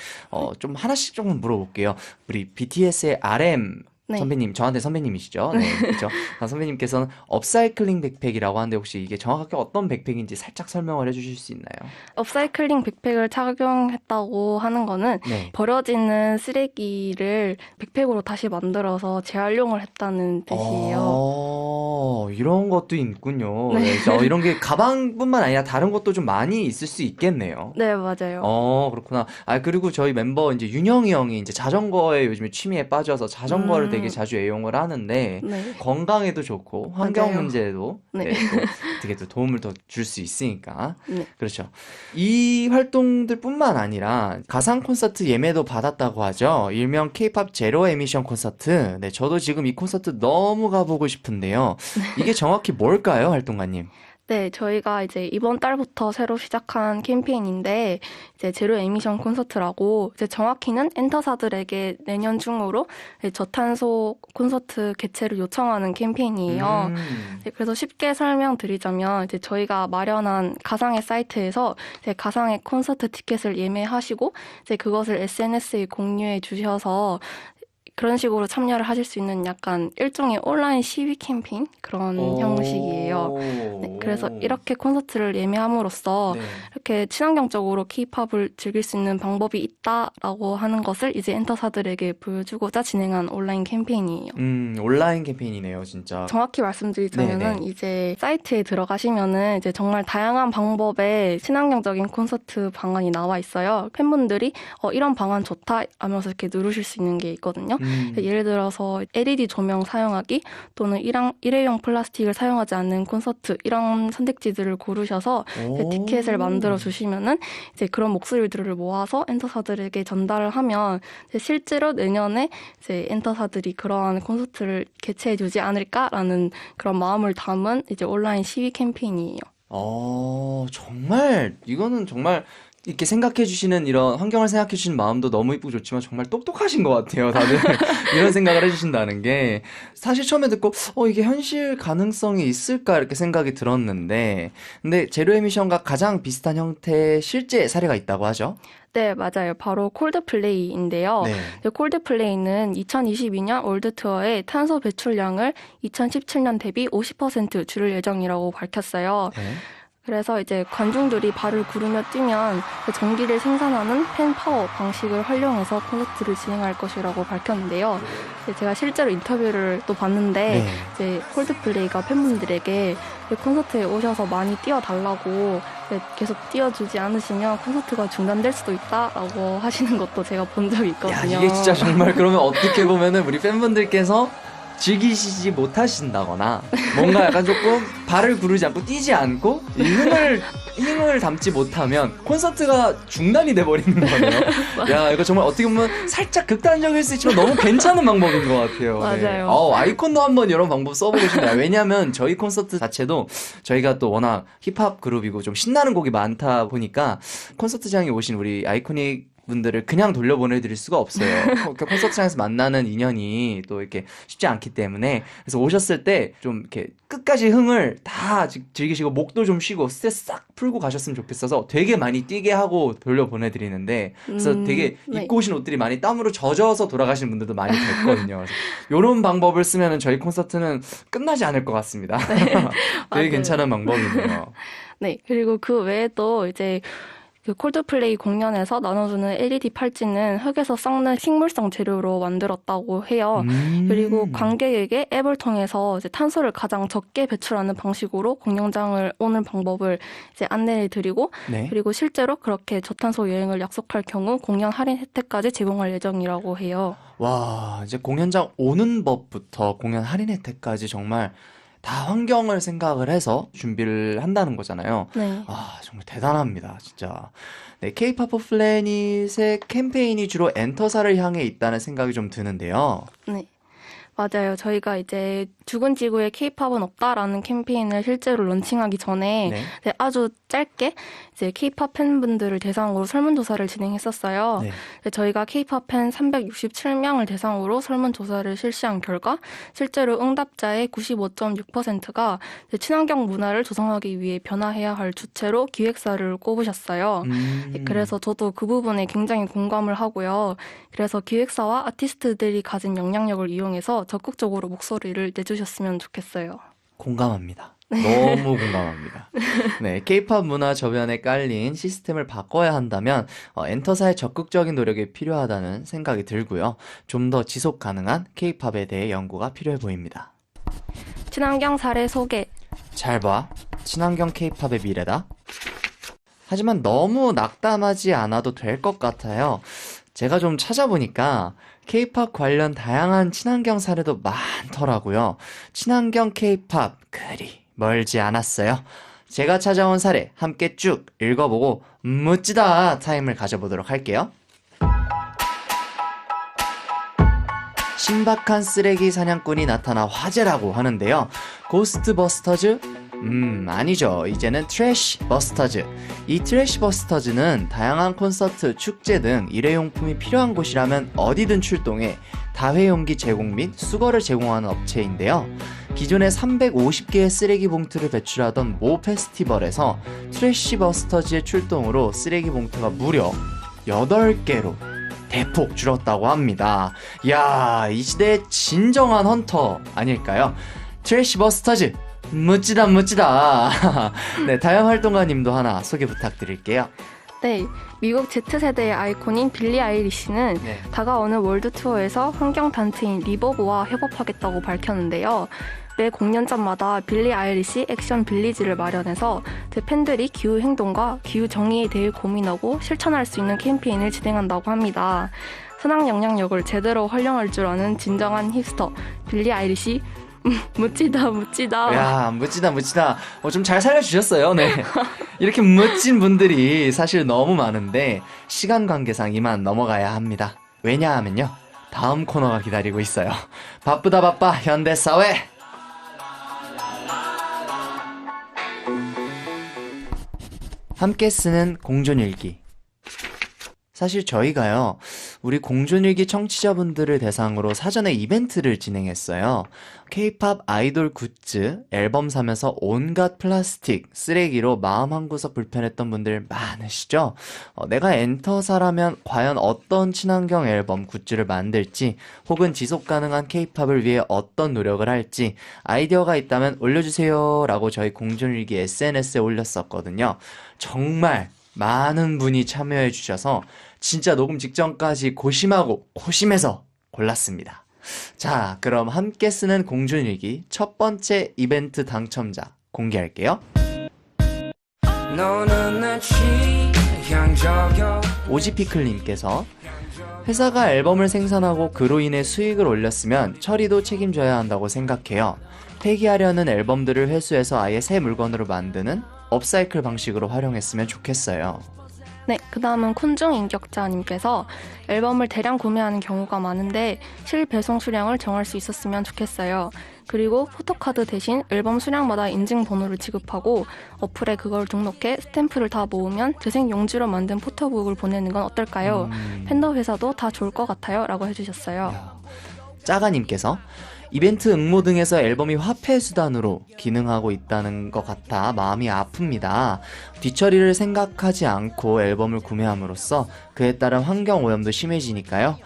좀 하나씩 조금 물어볼게요. 우리 BTS의 RM 네. 선배님, 저한테 선배님이시죠? 네, 그렇죠. 선배님께서는 업사이클링 백팩이라고 하는데 혹시 이게 정확하게 어떤 백팩인지 살짝 설명을 해주실 수 있나요? 업사이클링 백팩을 착용했다고 하는 거는 네. 버려지는 쓰레기를 백팩으로 다시 만들어서 재활용을 했다는 뜻이에요. 이런 것도 있군요. 네. 네, 이런 게 가방뿐만 아니라 다른 것도 좀 많이 있을 수 있겠네요. 네, 맞아요. 그렇구나. 그리고 저희 멤버 이제 윤영이 형이 이제 자전거에 요즘에 취미에 빠져서 자전거를 되게 자주 애용을 하는데 네. 건강에도 좋고 환경 맞아요. 문제에도 네. 또 되게 또 도움을 더 줄 수 있으니까. 네. 그렇죠. 이 활동들뿐만 아니라 가상 콘서트 예매도 받았다고 하죠. 일명 K-팝 제로 에미션 콘서트. 네, 저도 지금 이 콘서트 너무 가보고 싶은데요. 이게 정확히 뭘까요, 활동가님? 네, 저희가 이제 이번 달부터 새로 시작한 캠페인인데, 이제 제로 에미션 콘서트라고, 이제 정확히는 엔터사들에게 내년 중으로 저탄소 콘서트 개최를 요청하는 캠페인이에요. 네, 그래서 쉽게 설명드리자면, 이제 저희가 마련한 가상의 사이트에서 이제 가상의 콘서트 티켓을 예매하시고, 이제 그것을 SNS에 공유해 주셔서, 그런 식으로 참여를 하실 수 있는 약간 일종의 온라인 시위 캠페인 그런 형식이에요. 네, 그래서 이렇게 콘서트를 예매함으로써 네. 이렇게 친환경적으로 K-팝을 즐길 수 있는 방법이 있다라고 하는 것을 이제 엔터사들에게 보여주고자 진행한 온라인 캠페인이에요. 온라인 캠페인이네요, 진짜. 정확히 말씀드리자면은 네네. 이제 사이트에 들어가시면은 이제 정말 다양한 방법의 친환경적인 콘서트 방안이 나와 있어요. 팬분들이 이런 방안 좋다 하면서 이렇게 누르실 수 있는 게 있거든요. 예를 들어서 LED 조명 사용하기 또는 일회용 플라스틱을 사용하지 않는 콘서트 이런 선택지들을 고르셔서 이제 티켓을 만들어 주시면은 이제 그런 목소리들을 모아서 엔터사들에게 전달을 하면 이제 실제로 내년에 이제 엔터사들이 그러한 콘서트를 개최해 주지 않을까라는 그런 마음을 담은 이제 온라인 시위 캠페인이에요. 정말 이거는 정말 이렇게 생각해 주시는 이런 환경을 생각해 주시는 마음도 너무 이쁘고 좋지만 정말 똑똑하신 것 같아요. 다들 이런 생각을 해주신다는 게 사실 처음에 듣고 이게 현실 가능성이 있을까 이렇게 생각이 들었는데 근데 제로 에미션과 가장 비슷한 형태의 실제 사례가 있다고 하죠? 네, 맞아요. 바로 콜드플레이인데요. 네. 콜드플레이는 2022년 월드 투어의 탄소 배출량을 2017년 대비 50% 줄일 예정이라고 밝혔어요. 네. 그래서 이제 관중들이 발을 구르며 뛰면 전기를 생산하는 팬 파워 방식을 활용해서 콘서트를 진행할 것이라고 밝혔는데요. 제가 실제로 인터뷰를 또 봤는데 네. 이제 콜드플레이가 팬분들에게 콘서트에 오셔서 많이 뛰어달라고 계속 뛰어주지 않으시면 콘서트가 중단될 수도 있다라고 하시는 것도 제가 본 적이 있거든요. 야, 이게 진짜 정말 그러면 어떻게 보면은 우리 팬분들께서 즐기시지 못하신다거나 뭔가 약간 조금 발을 구르지 않고 뛰지 않고 이 힘을 담지 못하면 콘서트가 중단이 돼버리는 거네요. 야, 이거 정말 어떻게 보면 살짝 극단적일 수 있지만 너무 괜찮은 방법인 것 같아요. 맞아요. 네. 아이콘도 한번 이런 방법 써보고 싶네요. 왜냐하면 저희 콘서트 자체도 저희가 또 워낙 힙합 그룹이고 좀 신나는 곡이 많다 보니까 콘서트장에 오신 우리 아이코닉 분들을 그냥 돌려보내드릴 수가 없어요. 콘서트장에서 만나는 인연이 또 이렇게 쉽지 않기 때문에 그래서 오셨을 때 좀 이렇게 끝까지 흥을 다 즐기시고 목도 좀 쉬고 스트레스 싹 풀고 가셨으면 좋겠어서 되게 많이 뛰게 하고 돌려보내드리는데 그래서 되게 네. 입고 오신 옷들이 많이 땀으로 젖어서 돌아가시는 분들도 많이 됐거든요. 이런 방법을 쓰면 저희 콘서트는 끝나지 않을 것 같습니다. 되게 맞아요. 괜찮은 방법이네요. 네, 그리고 그 외에도 이제 그 콜드플레이 공연에서 나눠주는 LED 팔찌는 흙에서 썩는 식물성 재료로 만들었다고 해요. 그리고 관객에게 앱을 통해서 이제 탄소를 가장 적게 배출하는 방식으로 공연장을 오는 방법을 이제 안내해 드리고 네. 그리고 실제로 그렇게 저탄소 여행을 약속할 경우 공연 할인 혜택까지 제공할 예정이라고 해요. 와, 이제 공연장 오는 법부터 공연 할인 혜택까지 정말 다 환경을 생각을 해서 준비를 한다는 거잖아요. 네. 아, 정말 대단합니다, 진짜. 네, K-pop 플래닛의 캠페인이 주로 엔터사를 향해 있다는 생각이 좀 드는데요. 네. 맞아요. 저희가 이제 죽은 지구에 케이팝은 없다라는 캠페인을 실제로 론칭하기 전에 네. 이제 아주 짧게 이제 케이팝 팬분들을 대상으로 설문조사를 진행했었어요. 네. 저희가 케이팝 팬 367명을 대상으로 설문조사를 실시한 결과 실제로 응답자의 95.6%가 친환경 문화를 조성하기 위해 변화해야 할 주체로 기획사를 꼽으셨어요. 그래서 저도 그 부분에 굉장히 공감을 하고요. 그래서 기획사와 아티스트들이 가진 영향력을 이용해서 적극적으로 목소리를 내주셨으면 좋겠어요. 공감합니다. 너무 공감합니다. 네, K-pop 문화 저변에 깔린 시스템을 바꿔야 한다면 엔터사의 적극적인 노력이 필요하다는 생각이 들고요. 좀 더 지속 가능한 K-팝에 대해 연구가 필요해 보입니다. 친환경 사례 소개. 잘 봐. 친환경 K-팝의 미래다. 하지만 너무 낙담하지 않아도 될 것 같아요. 제가 좀 찾아보니까 K-팝 관련 다양한 친환경 사례도 많더라고요. 친환경 K-팝 그리 멀지 않았어요. 제가 찾아온 사례 함께 쭉 읽어보고 멋지다 타임을 가져보도록 할게요. 신박한 쓰레기 사냥꾼이 나타나 화제라고 하는데요. 고스트버스터즈? 아니죠. 이제는 트래시 버스터즈. 이 트래시 버스터즈는 다양한 콘서트, 축제 등 일회용품이 필요한 곳이라면 어디든 출동해 다회용기 제공 및 수거를 제공하는 업체인데요. 기존에 350개의 쓰레기 봉투를 배출하던 모 페스티벌에서 트래시 버스터즈의 출동으로 쓰레기 봉투가 무려 8개로 대폭 줄었다고 합니다. 이야, 이 시대의 진정한 헌터 아닐까요? 트래시 버스터즈 멋지다 멋지다. 네, 다영 활동가님도 하나 소개 부탁드릴게요. 네, 미국 Z세대의 아이콘인 빌리 아이리시는 네. 다가오는 월드 투어에서 환경 단체인 리버브와 협업하겠다고 밝혔는데요. 매 공연장마다 빌리 아이리시 액션 빌리지를 마련해서 제 팬들이 기후 행동과 기후 정의에 대해 고민하고 실천할 수 있는 캠페인을 진행한다고 합니다. 순환 영향력을 제대로 활용할 줄 아는 진정한 힙스터 빌리 아이리시 멋지다 멋지다. 야, 멋지다. 좀 잘 살려주셨어요. 네. 이렇게 멋진 분들이 사실 너무 많은데 시간 관계상 이만 넘어가야 합니다. 왜냐하면요, 다음 코너가 기다리고 있어요. 바쁘다 바빠 현대사회. 함께 쓰는 공존일기. 사실 저희가요, 우리 공존일기 청취자분들을 대상으로 사전에 이벤트를 진행했어요. K-팝 아이돌 굿즈, 앨범 사면서 온갖 플라스틱, 쓰레기로 마음 한구석 불편했던 분들 많으시죠? 내가 엔터사라면 과연 어떤 친환경 앨범 굿즈를 만들지, 혹은 지속 가능한 K-팝을 위해 어떤 노력을 할지 아이디어가 있다면 올려주세요 라고 저희 공존일기 SNS에 올렸었거든요. 정말 많은 분이 참여해 주셔서 진짜 녹음 직전까지 고심하고 고심해서 골랐습니다. 자, 그럼 함께 쓰는 공존일기 첫 번째 이벤트 당첨자 공개할게요. 오지피클님께서 회사가 앨범을 생산하고 그로 인해 수익을 올렸으면 처리도 책임져야 한다고 생각해요. 폐기하려는 앨범들을 회수해서 아예 새 물건으로 만드는 업사이클 방식으로 활용했으면 좋겠어요. 네, 그 다음은 쿤중인격자님께서 앨범을 대량 구매하는 경우가 많은데 실배송 수량을 정할 수 있었으면 좋겠어요. 그리고 포토카드 대신 앨범 수량마다 인증번호를 지급하고 어플에 그걸 등록해 스탬프를 다 모으면 재생 용지로 만든 포토북을 보내는 건 어떨까요? 팬더 회사도 다 좋을 것 같아요 라고 해주셨어요. 짜가님께서 이벤트 응모 등에서 앨범이 화폐 수단으로 기능하고 있다는 것 같아 마음이 아픕니다. 뒤처리를 생각하지 않고 앨범을 구매함으로써 그에 따른 환경 오염도 심해지니까요.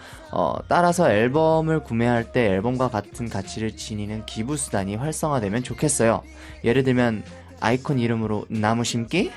따라서 앨범을 구매할 때 앨범과 같은 가치를 지니는 기부 수단이 활성화되면 좋겠어요. 예를 들면 아이콘 이름으로 나무 심기?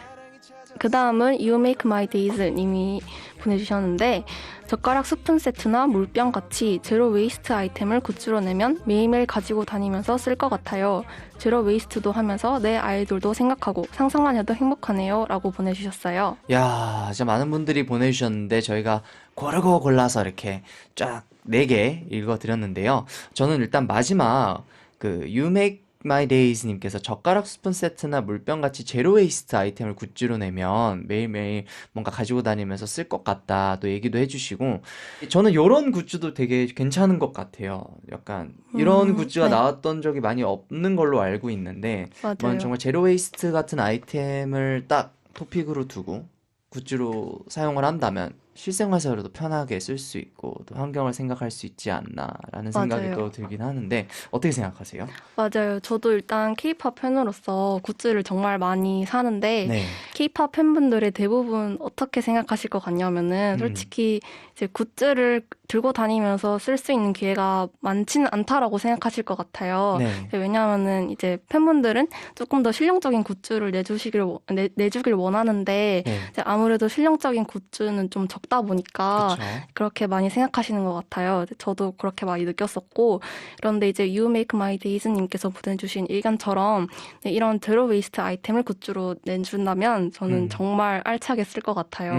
그 다음은 You Make My Days 님이 보내주셨는데 젓가락 스푼 세트나 물병 같이 제로 웨이스트 아이템을 굿즈로 내면 매일매일 가지고 다니면서 쓸 것 같아요. 제로 웨이스트도 하면서 내 아이돌도 생각하고 상상만 해도 행복하네요 라고 보내주셨어요. 야, 진짜 많은 분들이 보내주셨는데 저희가 고르고 골라서 이렇게 쫙 4개 읽어드렸는데요. 저는 일단 마지막 You Make My Days 님께서 젓가락 스푼 세트나 물병 같이 제로 웨이스트 아이템을 굿즈로 내면 매일매일 뭔가 가지고 다니면서 쓸 것 같다 또 얘기도 해주시고, 저는 이런 굿즈도 되게 괜찮은 것 같아요. 약간 이런 굿즈가 네. 나왔던 적이 많이 없는 걸로 알고 있는데 맞아요. 이건 정말 제로 웨이스트 같은 아이템을 딱 토픽으로 두고 굿즈로 사용을 한다면 실생활에서도 편하게 쓸 수 있고 또 환경을 생각할 수 있지 않나라는 생각이 맞아요. 또 들긴 하는데 어떻게 생각하세요? 맞아요. 저도 일단 K-pop 팬으로서 굿즈를 정말 많이 사는데 네. K-pop 팬분들의 대부분 어떻게 생각하실 것 같냐면은 솔직히 이제 굿즈를 들고 다니면서 쓸 수 있는 기회가 많지는 않다라고 생각하실 것 같아요. 네. 왜냐하면은 이제 팬분들은 조금 더 실용적인 굿즈를 내주길 원하는데 네. 이제 아무래도 실용적인 굿즈는 좀 적다 보니까 그렇죠. 그렇게 많이 생각하시는 것 같아요. 저도 그렇게 많이 느꼈었고, 그런데 이제 You Make My Days 님께서 보내주신 의견처럼 네, 이런 제로 웨이스트 아이템을 굿즈로 내준다면 저는 정말 알차게 쓸 것 같아요.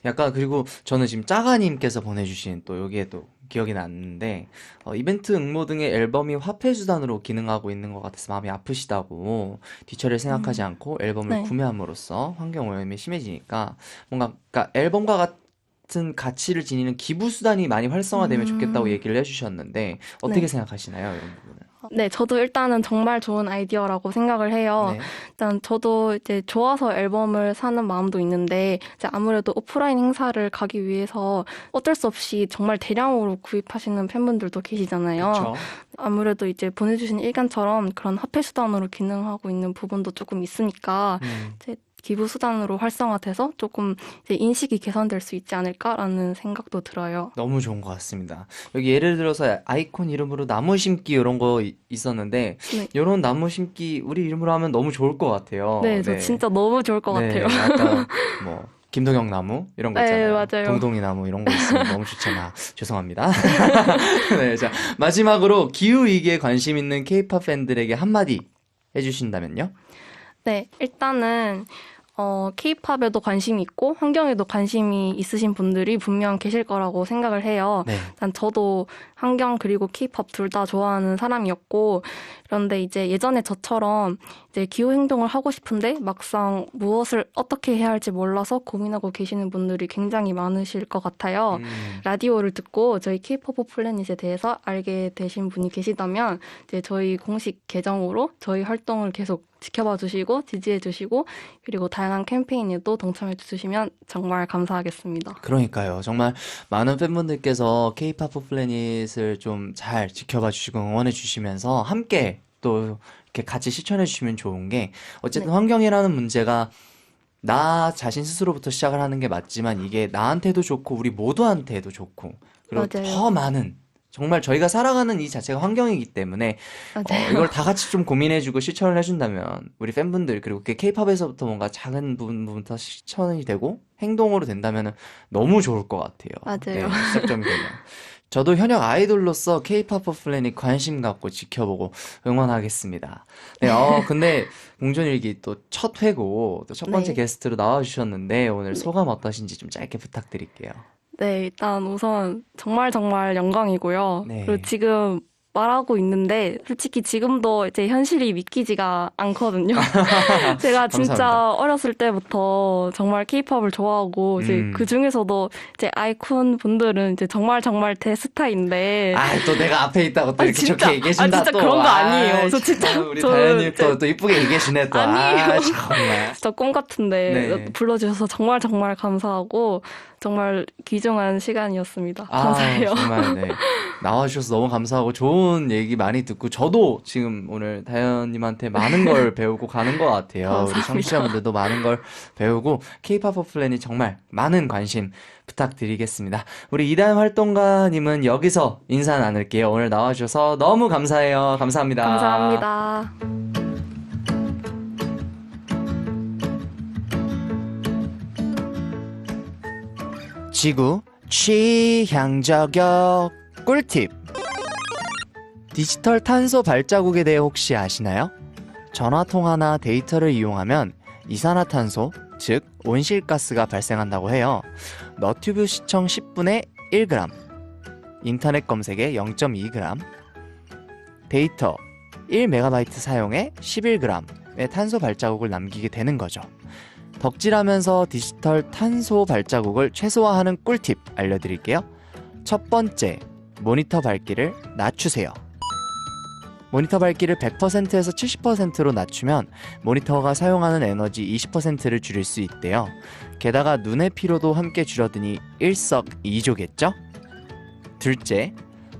약간 그리고 저는 지금 짜가님께서 보내주신 또 여기에 또 기억이 났는데 이벤트 응모 등의 앨범이 화폐 수단으로 기능하고 있는 것 같아서 마음이 아프시다고, 뒤처리를 생각하지 않고 앨범을 네. 구매함으로써 환경 오염이 심해지니까 뭔가 그러니까 앨범과 같은 가치를 지니는 기부 수단이 많이 활성화되면 좋겠다고 얘기를 해주셨는데 어떻게 네. 생각하시나요, 이런 부분은? 네, 저도 일단은 정말 좋은 아이디어라고 생각을 해요. 네. 일단 저도 이제 좋아서 앨범을 사는 마음도 있는데 이제 아무래도 오프라인 행사를 가기 위해서 어쩔 수 없이 정말 대량으로 구입하시는 팬분들도 계시잖아요. 그렇죠. 아무래도 이제 보내주신 의견처럼 그런 화폐 수단으로 기능하고 있는 부분도 조금 있으니까 이제 기부 수단으로 활성화돼서 조금 이제 인식이 개선될 수 있지 않을까라는 생각도 들어요. 너무 좋은 것 같습니다. 여기 예를 들어서 아이콘 이름으로 나무 심기 이런 거 있었는데 네. 이런 나무 심기 우리 이름으로 하면 너무 좋을 것 같아요. 네, 저 진짜 너무 좋을 것 네, 같아요. 약간 뭐 김동영 나무 이런 거 네, 있잖아요. 맞아요. 동동이 나무 이런 거 있으면 너무 좋잖아. 죄송합니다. 네, 자 마지막으로 기후 위기에 관심 있는 K-pop 팬들에게 한마디 해주신다면요? 네, 일단은 K-팝에도 관심이 있고 환경에도 관심이 있으신 분들이 분명 계실 거라고 생각을 해요. 네. 일단 저도 환경 그리고 K-팝 둘 다 좋아하는 사람이었고, 그런데 이제 예전에 저처럼 이제 기후 행동을 하고 싶은데 막상 무엇을 어떻게 해야 할지 몰라서 고민하고 계시는 분들이 굉장히 많으실 것 같아요. 라디오를 듣고 저희 K-pop 플래닛에 대해서 알게 되신 분이 계시다면 이제 저희 공식 계정으로 저희 활동을 계속 지켜봐 주시고 지지해 주시고 그리고 다양한 캠페인에도 동참해 주시면 정말 감사하겠습니다. 그러니까요. 정말 많은 팬분들께서 K-pop 플래닛을 좀 잘 지켜봐 주시고 응원해 주시면서 함께 또 이렇게 같이 실천해 주시면 좋은 게, 어쨌든 환경이라는 문제가 나 자신 스스로부터 시작을 하는 게 맞지만 이게 나한테도 좋고 우리 모두한테도 좋고 그리고 맞아요. 더 많은, 정말 저희가 살아가는 이 자체가 환경이기 때문에 맞아요. 이걸 다 같이 좀 고민해주고 실천을 해준다면 우리 팬분들 그리고 K-팝에서부터 뭔가 작은 부분부터 실천이 되고 행동으로 된다면 너무 좋을 것 같아요. 맞아요. 네, 시작점이 되면. 저도 현역 아이돌로서 K-pop 플래닛 관심 갖고 지켜보고 응원하겠습니다. 네, 근데 공존일기 또 첫 회고 또 첫 번째 네. 게스트로 나와주셨는데 오늘 소감 어떠신지 좀 짧게 부탁드릴게요. 네, 일단 우선 정말 영광이고요. 네. 그리고 지금 말하고 있는데 솔직히 지금도 이제 현실이 믿기지가 않거든요. 제가 진짜 감사합니다. 어렸을 때부터 정말 케이팝을 좋아하고 이제 그 중에서도 이제 아이콘 분들은 이제 정말 대스타인데 또 내가 앞에 있다고 또 아니, 이렇게 진짜. 좋게 얘기해준다 진짜 또. 그런 거 아니에요. 저 참, 진짜 우리 저 다현님 또 이쁘게 얘기해주네 또. 아니에요. 정말. 진짜 꿈 같은데 네. 불러주셔서 정말 감사하고 정말 귀중한 시간이었습니다. 감사해요. 정말 네. 나와주셔서 너무 감사하고 좋은 얘기 많이 듣고 저도 지금 오늘 다현님한테 많은 걸 배우고 가는 것 같아요. 우리 감사합니다. 청취자분들도 많은 걸 배우고 K-pop 플래닛 정말 많은 관심 부탁드리겠습니다. 우리 이다현 활동가님은 여기서 인사 나눌게요. 오늘 나와주셔서 너무 감사해요. 감사합니다. 감사합니다. 지구 취향 저격 꿀팁. 디지털 탄소 발자국에 대해 혹시 아시나요? 전화통화나 데이터를 이용하면 이산화탄소, 즉 온실가스가 발생한다고 해요. 너튜브 시청 10분에 1g, 인터넷 검색에 0.2g, 데이터 1MB 사용에 11g의 탄소 발자국을 남기게 되는 거죠. 덕질하면서 디지털 탄소 발자국을 최소화하는 꿀팁 알려드릴게요. 첫 번째, 모니터 밝기를 낮추세요. 모니터 밝기를 100%에서 70%로 낮추면 모니터가 사용하는 에너지 20%를 줄일 수 있대요. 게다가 눈의 피로도 함께 줄어드니 일석이조겠죠? 둘째,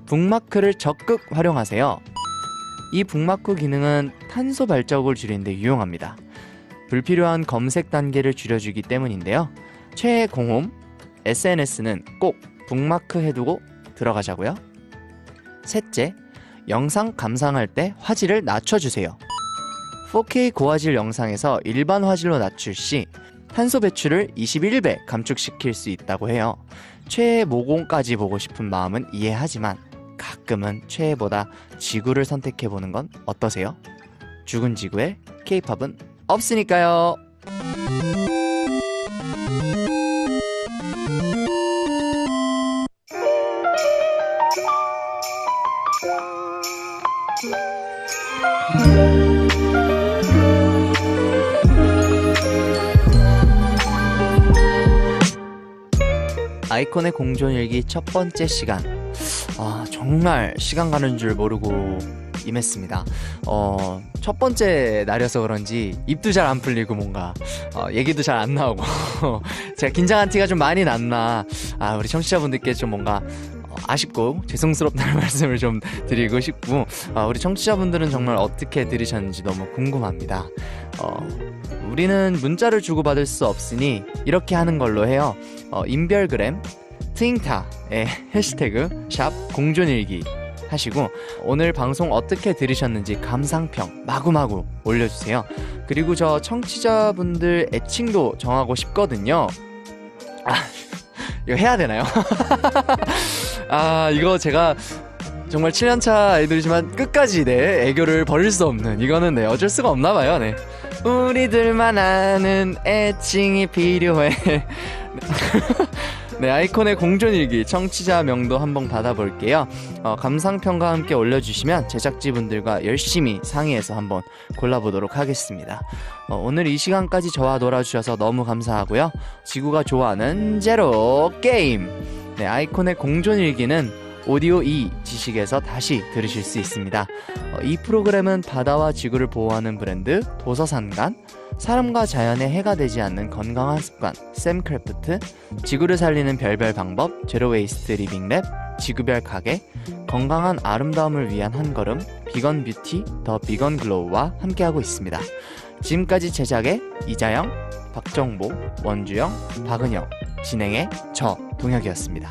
북마크를 적극 활용하세요. 이 북마크 기능은 탄소 발자국을 줄이는 데 유용합니다. 불필요한 검색 단계를 줄여주기 때문인데요. 최애 공홈, SNS는 꼭 북마크 해두고 들어가자고요. 셋째, 영상 감상할 때 화질을 낮춰주세요. 4K 고화질 영상에서 일반 화질로 낮출 시 탄소 배출을 21배 감축시킬 수 있다고 해요. 최애 모공까지 보고 싶은 마음은 이해하지만 가끔은 최애보다 지구를 선택해보는 건 어떠세요? 죽은 지구에 K-팝은 없으니까요. 아이콘의 공존일기 첫 번째 시간. 정말 시간 가는 줄 모르고 임했습니다. 첫 번째 날이어서 그런지 입도 잘 안 풀리고 뭔가 얘기도 잘 안 나오고 제가 긴장한 티가 좀 많이 났나. 우리 청취자분들께 좀 뭔가 아쉽고 죄송스럽다는 말씀을 좀 드리고 싶고, 우리 청취자분들은 정말 어떻게 들으셨는지 너무 궁금합니다. 우리는 문자를 주고받을 수 없으니 이렇게 하는 걸로 해요. 인별그램 트윙타의 해시태그 샵 공존일기 하시고 오늘 방송 어떻게 들으셨는지 감상평 마구마구 올려주세요. 그리고 저 청취자분들 애칭도 정하고 싶거든요. 이거 해야 되나요? 이거 제가 정말 7년차 아이돌이지만 끝까지 애교를 버릴 수 없는, 이거는 어쩔 수가 없나봐요. 우리들만 아는 애칭이 필요해. 아이콘의 공존일기 청취자 명도 한번 받아볼게요. 감상평과 함께 올려주시면 제작진분들과 열심히 상의해서 한번 골라보도록 하겠습니다. 오늘 이 시간까지 저와 놀아주셔서 너무 감사하고요. 지구가 좋아하는 제로 게임. 아이콘의 공존일기는 오디오 지식에서 다시 들으실 수 있습니다. 이 프로그램은 바다와 지구를 보호하는 브랜드 도서산간, 사람과 자연에 해가 되지 않는 건강한 습관 샘크래프트, 지구를 살리는 별별 방법 제로웨이스트 리빙랩, 지구별 가게, 건강한 아름다움을 위한 한걸음 비건 뷰티 더 비건 글로우와 함께하고 있습니다. 지금까지 제작의 이자영, 박정보, 원주영, 박은영, 진행의 저 동혁이었습니다.